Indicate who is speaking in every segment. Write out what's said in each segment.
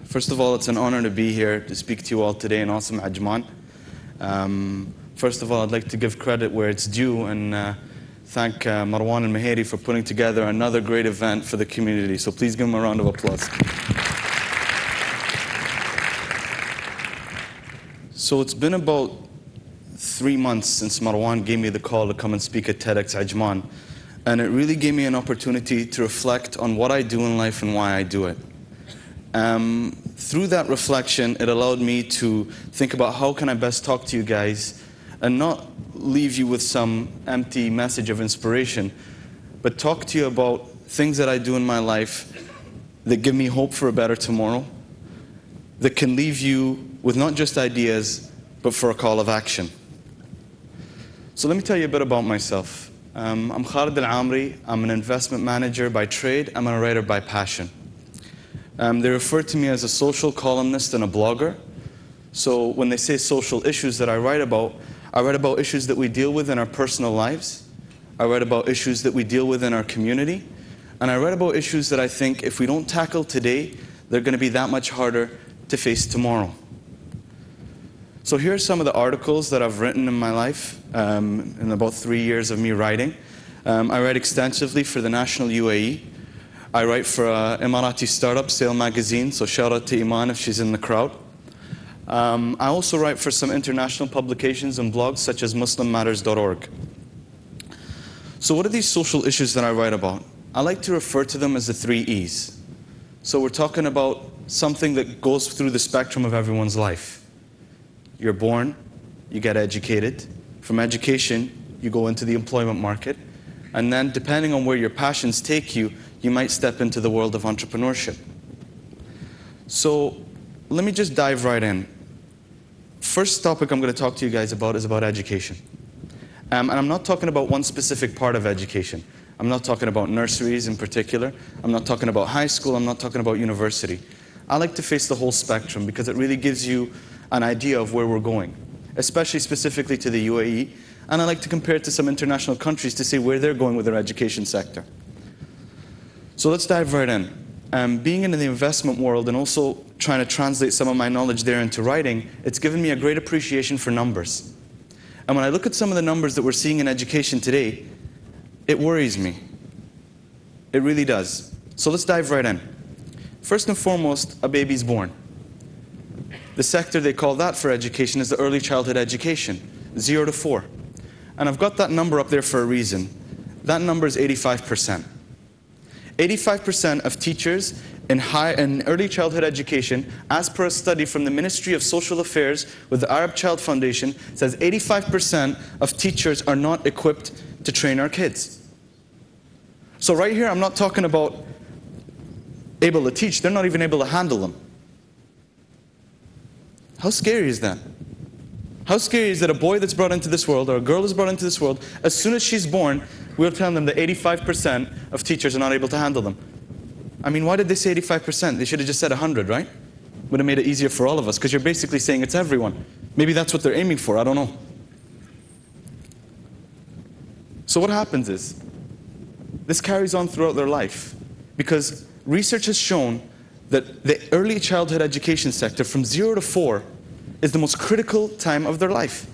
Speaker 1: First of all, it's an honor to be here to speak to you all today in Awesome Ajman. First of all, I'd like to give credit where it's due and thank Marwan Al Maheri for putting together another great event for the community. So please give him a round of applause. So it's been about 3 months since Marwan gave me the call to come and speak at TEDxAjman. And it really gave me an opportunity to reflect on what I do in life and why I do it. Through that reflection, it allowed me to think about how can I best talk to you guys and not leave you with some empty message of inspiration, but talk to you about things that I do in my life that give me hope for a better tomorrow, that can leave you with not just ideas, but for a call of action. So let me tell you a bit about myself. I'm Khalid Al Ameri. I'm an investment manager by trade. I'm a writer by passion. They refer to me as a social columnist and a blogger. So when they say social issues that I write about issues that we deal with in our personal lives. I write about issues that we deal with in our community. And I write about issues that I think if we don't tackle today, they're going to be that much harder to face tomorrow. So here are some of the articles that I've written in my life in about 3 years of me writing. I write extensively for TheNational UAE. I write for an Emirati startup, Sale Magazine, so shout out to Iman if she's in the crowd. I also write for some international publications and blogs such as MuslimMatters.org. So what are these social issues that I write about? I like to refer to them as the 3 E's. So we're talking about something that goes through the spectrum of everyone's life. You're born, you get educated. From education, you go into the employment market. And then depending on where your passions take you, you might step into the world of entrepreneurship. So let me just dive right in. First topic I'm going to talk to you guys about is about education. And I'm not talking about one specific part of education. I'm not talking about nurseries in particular. I'm not talking about high school. I'm not talking about university. I like to face the whole spectrum because it really gives you an idea of where we're going, especially specifically to the UAE. And I like to compare it to some international countries to see where they're going with their education sector. So let's dive right in. Being in the investment world and also trying to translate some of my knowledge there into writing, it's given me a great appreciation for numbers. And when I look at some of the numbers that we're seeing in education today, it worries me. It really does. So let's dive right in. First and foremost, a baby's born. The sector they call that for education is the early childhood education, 0 to 4. And I've got that number up there for a reason. That number is 85%. 85% of teachers in early childhood education, as per a study from the Ministry of Social Affairs with the Arab Child Foundation, says 85% of teachers are not equipped to train our kids. So right here, I'm not talking about able to teach. They're not even able to handle them. How scary is that? How scary is that a boy that's brought into this world or a girl is brought into this world, as soon as she's born, we'll tell them that 85% of teachers are not able to handle them. I mean, why did they say 85%? They should have just said 100, right? Would have made it easier for all of us, because you're basically saying it's everyone. Maybe that's what they're aiming for, I don't know. So what happens is, this carries on throughout their life, because research has shown that the early childhood education sector from 0 to 4 is the most critical time of their life.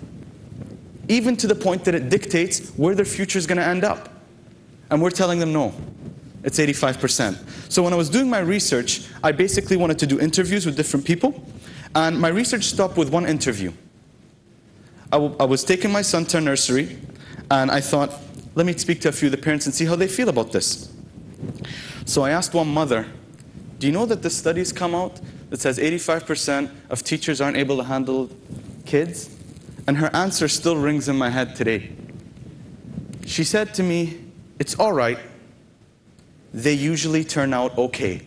Speaker 1: Even to the point that it dictates where their future is going to end up. And we're telling them no, it's 85%. So when I was doing my research, I basically wanted to do interviews with different people. And my research stopped with one interview. I was taking my son to a nursery, and I thought, let me speak to a few of the parents and see how they feel about this. So I asked one mother, do you know that the studies come out that says 85% of teachers aren't able to handle kids? And her answer still rings in my head today. She said to me, it's all right. They usually turn out okay.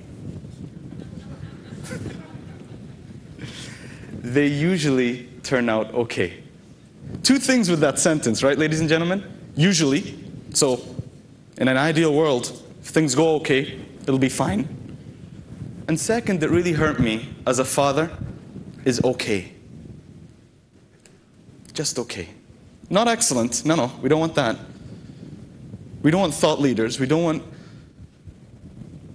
Speaker 1: They usually turn out okay. Two things with that sentence, right, ladies and gentlemen? Usually, so in an ideal world, if things go okay, it'll be fine. And second, that really hurt me as a father, is okay. Just okay. Not excellent. No, we don't want that. We don't want thought leaders. We don't want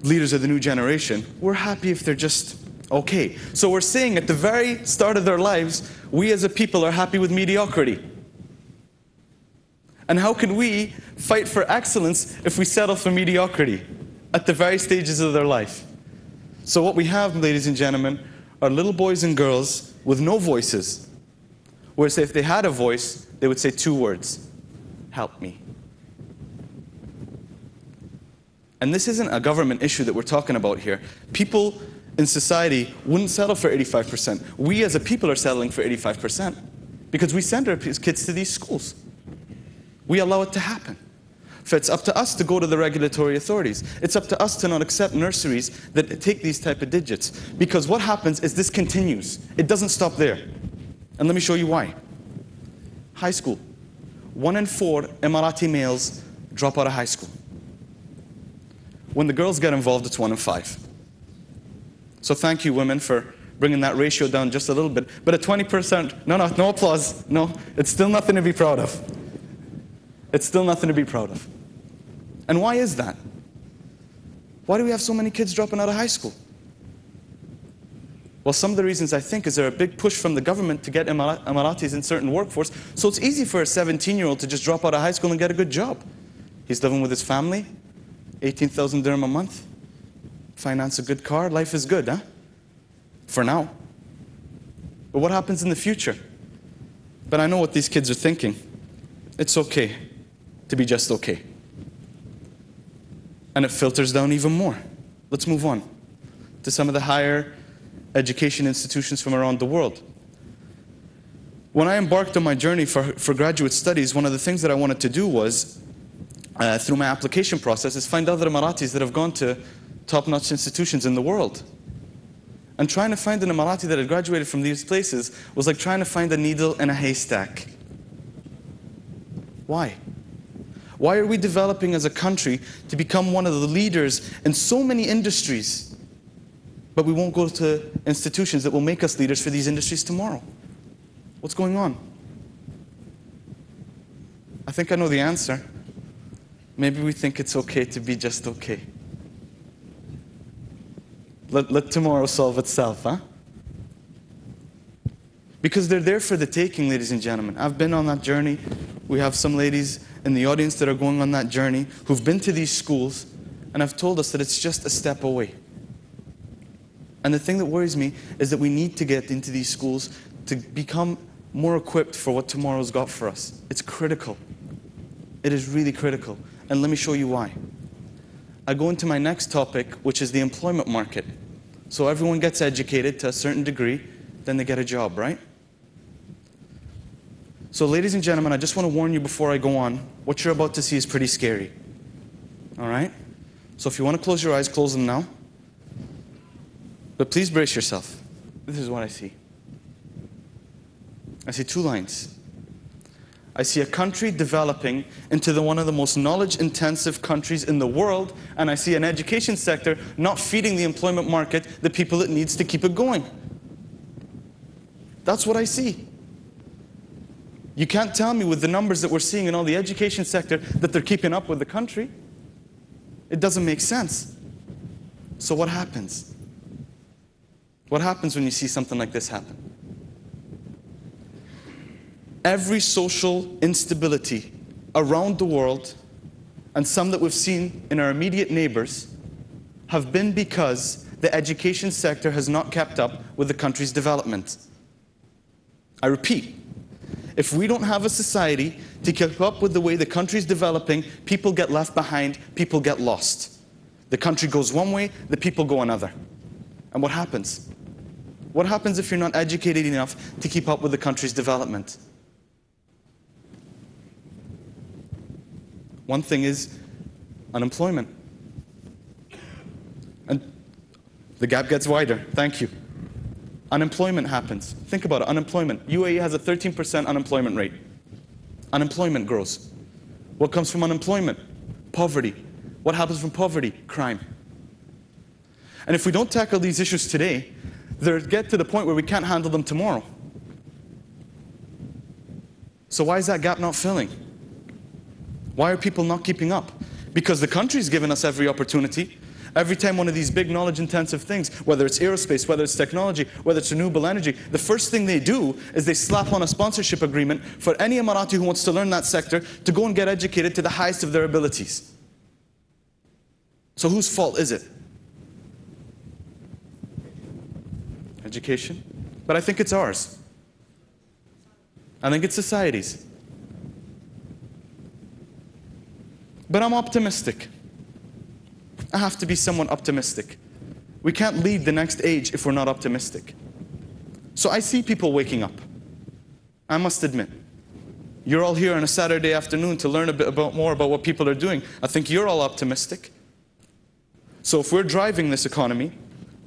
Speaker 1: leaders of the new generation. We're happy if they're just Okay, so we're saying at the very start of their lives, we as a people are happy with mediocrity. And how can we fight for excellence if we settle for mediocrity at the very stages of their life? So what we have, ladies and gentlemen, are little boys and girls with no voices. Whereas if they had a voice, they would say 2 words: help me. And this isn't a government issue that we're talking about here. People in society wouldn't settle for 85%. We as a people are settling for 85% because we send our kids to these schools. We allow it to happen. So it's up to us to go to the regulatory authorities. It's up to us to not accept nurseries that take these type of digits. Because what happens is this continues. It doesn't stop there. And let me show you why. High school. 1 in 4 Emirati males drop out of high school. When the girls get involved, it's 1 in 5. So thank you, women, for bringing that ratio down just a little bit. But at 20%, no applause. No, it's still nothing to be proud of. It's still nothing to be proud of. And why is that? Why do we have so many kids dropping out of high school? Well, some of the reasons, I think, is there a big push from the government to get Emiratis in certain workforce. So it's easy for a 17-year-old to just drop out of high school and get a good job. He's living with his family, 18,000 dirham a month, finance a good car, life is good, huh? For now. But what happens in the future? But I know what these kids are thinking. It's okay to be just okay. And it filters down even more. Let's move on to some of the higher education institutions from around the world. When I embarked on my journey for graduate studies, one of the things that I wanted to do was, through my application process, is find other Emiratis that have gone to top-notch institutions in the world. And trying to find an Emirati that had graduated from these places was like trying to find a needle in a haystack. Why? Why are we developing as a country to become one of the leaders in so many industries, but we won't go to institutions that will make us leaders for these industries tomorrow? What's going on? I think I know the answer. Maybe we think it's okay to be just okay. Let tomorrow solve itself, huh? Because they're there for the taking, ladies and gentlemen. I've been on that journey. We have some ladies in the audience that are going on that journey who've been to these schools and have told us that it's just a step away. And the thing that worries me is that we need to get into these schools to become more equipped for what tomorrow's got for us. It's critical. It is really critical. And let me show you why. I go into my next topic, which is the employment market. So everyone gets educated to a certain degree, then they get a job, right? So ladies and gentlemen, I just want to warn you before I go on, what you're about to see is pretty scary. All right? So if you want to close your eyes, close them now. But please brace yourself. This is what I see. I see 2 lines. I see a country developing into one of the most knowledge-intensive countries in the world, and I see an education sector not feeding the employment market the people it needs to keep it going. That's what I see. You can't tell me with the numbers that we're seeing in all the education sector that they're keeping up with the country. It doesn't make sense. So what happens? What happens when you see something like this happen? Every social instability around the world, and some that we've seen in our immediate neighbors, have been because the education sector has not kept up with the country's development. I repeat, if we don't have a society to keep up with the way the country's developing, people get left behind, people get lost. The country goes one way, the people go another. And what happens? What happens if you're not educated enough to keep up with the country's development? One thing is unemployment. And the gap gets wider. Thank you. Unemployment happens. Think about it, unemployment. UAE has a 13% unemployment rate. Unemployment grows. What comes from unemployment? Poverty. What happens from poverty? Crime. And if we don't tackle these issues today, they'll get to the point where we can't handle them tomorrow. So why is that gap not filling? Why are people not keeping up? Because the country's given us every opportunity, Every time one of these big knowledge-intensive things, whether it's aerospace, whether it's technology, whether it's renewable energy, the first thing they do is they slap on a sponsorship agreement for any Emirati who wants to learn that sector to go and get educated to the highest of their abilities. So whose fault is it? Education? But I think it's ours. I think it's society's. But I'm optimistic. I have to be somewhat optimistic. We can't lead the next age if we're not optimistic. So I see people waking up. I must admit. You're all here on a Saturday afternoon to learn a bit more about what people are doing. I think you're all optimistic. So if we're driving this economy,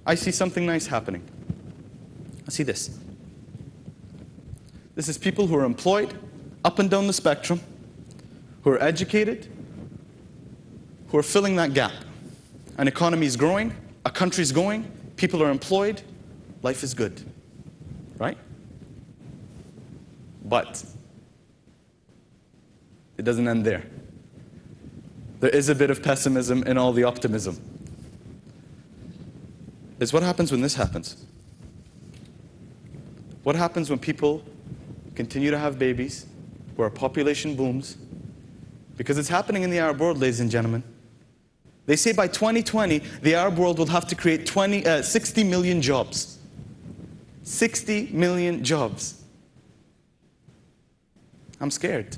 Speaker 1: I see something nice happening. I see this. This is people who are employed up and down the spectrum, who are educated, who are filling that gap. An economy is growing, a country is going, people are employed, life is good. Right? But it doesn't end there. There is a bit of pessimism in all the optimism. It's what happens when this happens. What happens when people continue to have babies, where our population booms? Because it's happening in the Arab world, ladies and gentlemen. They say by 2020, the Arab world will have to create 60 million jobs. 60 million jobs. I'm scared.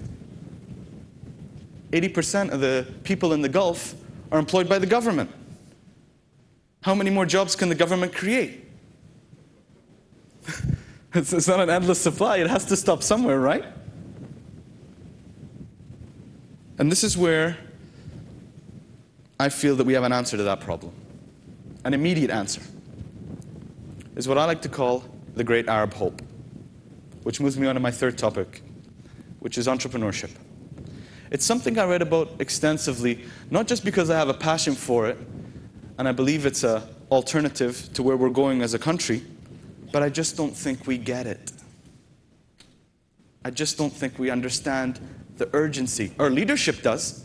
Speaker 1: 80% of the people in the Gulf are employed by the government. How many more jobs can the government create? It's not an endless supply. It has to stop somewhere, right? And this is where I feel that we have an answer to that problem. An immediate answer is what I like to call the Great Arab Hope, which moves me on to my third topic, which is entrepreneurship. It's something I read about extensively, not just because I have a passion for it, and I believe it's an alternative to where we're going as a country, but I just don't think we get it. I just don't think we understand the urgency. Our leadership does.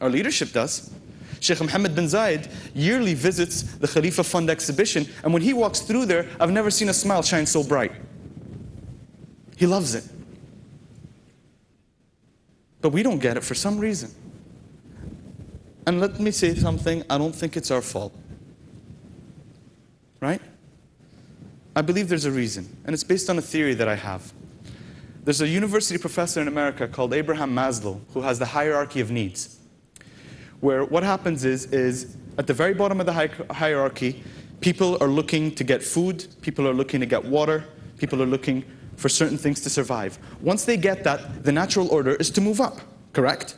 Speaker 1: Our leadership does. Sheikh Mohammed bin Zayed yearly visits the Khalifa Fund exhibition, and when he walks through there, I've never seen a smile shine so bright. He loves it. But we don't get it for some reason. And let me say something, I don't think it's our fault. Right? I believe there's a reason, and it's based on a theory that I have. There's a university professor in America called Abraham Maslow who has the hierarchy of needs, where what happens is at the very bottom of the hierarchy, people are looking to get food, people are looking to get water, people are looking for certain things to survive. Once they get that, the natural order is to move up, correct?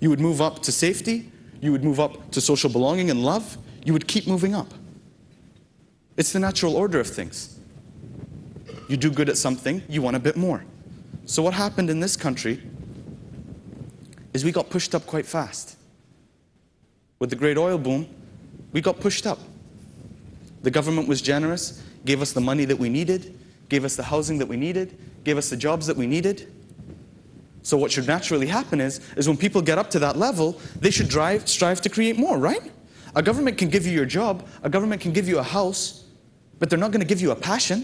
Speaker 1: You would move up to safety, you would move up to social belonging and love, you would keep moving up. It's the natural order of things. You do good at something, you want a bit more. So what happened in this country is we got pushed up quite fast. With the great oil boom, we got pushed up. The government was generous, gave us the money that we needed, gave us the housing that we needed, gave us the jobs that we needed. So what should naturally happen is when people get up to that level, they should strive to create more, right? A government can give you your job, a government can give you a house, but they're not going to give you a passion.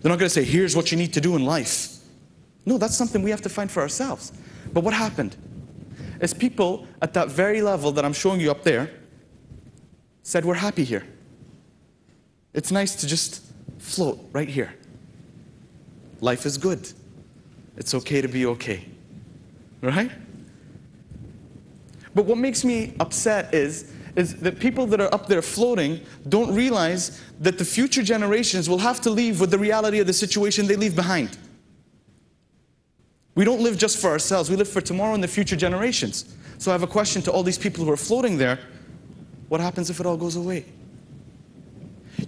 Speaker 1: They're not going to say, here's what you need to do in life. No, that's something we have to find for ourselves. But what happened is people at that very level that I'm showing you up there said, we're happy here. It's nice to just float right here. Life is good. It's okay to be okay. Right? But what makes me upset is that people that are up there floating don't realize that the future generations will have to leave with the reality of the situation they leave behind. We don't live just for ourselves, we live for tomorrow and the future generations. So I have a question to all these people who are floating there. What happens if it all goes away?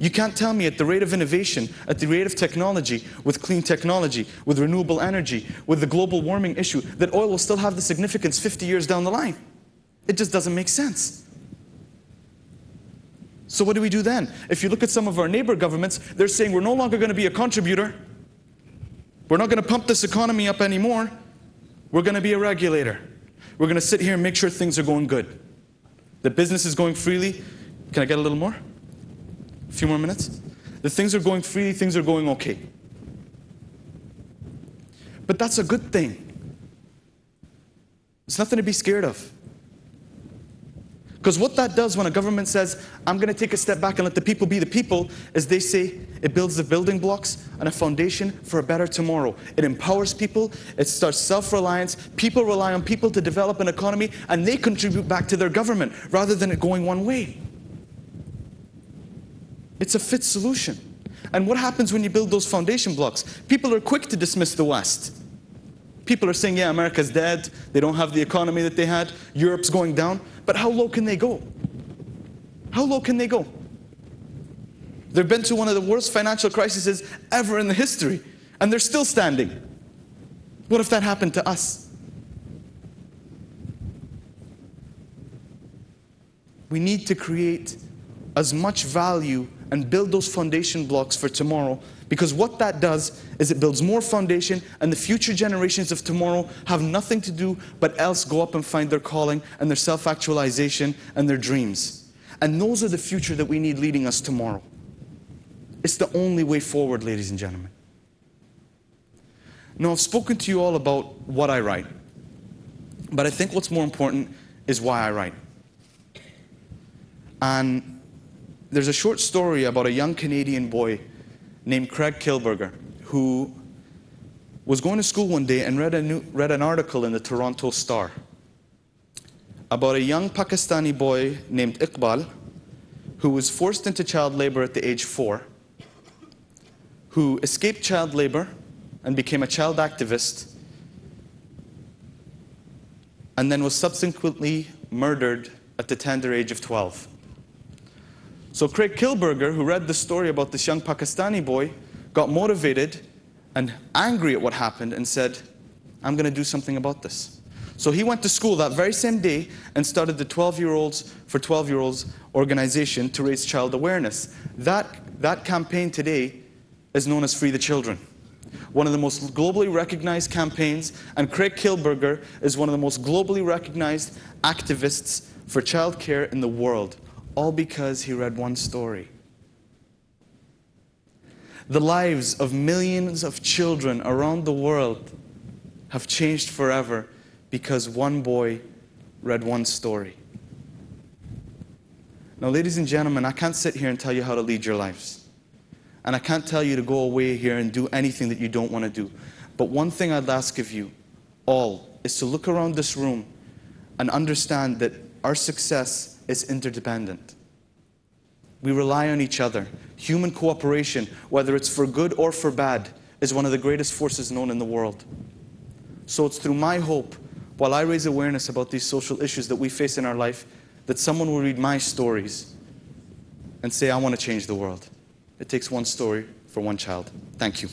Speaker 1: You can't tell me at the rate of innovation, at the rate of technology, with clean technology, with renewable energy, with the global warming issue, that oil will still have the significance 50 years down the line. It just doesn't make sense. So what do we do then? If you look at some of our neighbor governments, they're saying we're no longer going to be a contributor. We're not going to pump this economy up anymore. We're going to be a regulator. We're going to sit here and make sure things are going good. The business is going freely. Can I get a little more? A few more minutes? The things are going freely, things are going okay. But that's a good thing. It's nothing to be scared of. Because what that does when a government says, I'm going to take a step back and let the people be the people, is they say it builds the building blocks and a foundation for a better tomorrow. It empowers people, it starts self-reliance, people rely on people to develop an economy, and they contribute back to their government, rather than it going one way. It's a fit solution. And what happens when you build those foundation blocks? People are quick to dismiss the West. People are saying, yeah, America's dead, they don't have the economy that they had, Europe's going down. But how low can they go? How low can they go? They've been through one of the worst financial crises ever in the history, and they're still standing. What if that happened to us? We need to create as much value and build those foundation blocks for tomorrow, because what that does is it builds more foundation, and the future generations of tomorrow have nothing to do but else go up and find their calling and their self-actualization and their dreams. And those are the future that we need leading us tomorrow. It's the only way forward, ladies and gentlemen. Now, I've spoken to you all about what I write, but I think what's more important is why I write. And there's a short story about a young Canadian boy named Craig Kilberger, who was going to school one day and read an article in the Toronto Star about a young Pakistani boy named Iqbal, who was forced into child labor at the age 4, who escaped child labor and became a child activist, and then was subsequently murdered at the tender age of 12. So Craig Kilberger, who read the story about this young Pakistani boy, got motivated and angry at what happened and said, I'm going to do something about this. So he went to school that very same day and started the 12-year-olds for 12-year-olds organization to raise child awareness. That campaign today is known as Free the Children. One of the most globally recognized campaigns, and Craig Kilberger is one of the most globally recognized activists for child care in the world. All because he read one story. The lives of millions of children around the world have changed forever because one boy read one story. Now, ladies and gentlemen, I can't sit here and tell you how to lead your lives. And I can't tell you to go away here and do anything that you don't want to do. But one thing I'd ask of you all is to look around this room and understand that our success is interdependent. We rely on each other. Human cooperation, whether it's for good or for bad, is one of the greatest forces known in the world. So it's through my hope, while I raise awareness about these social issues that we face in our life, that someone will read my stories and say, I want to change the world. It takes one story for one child. Thank you.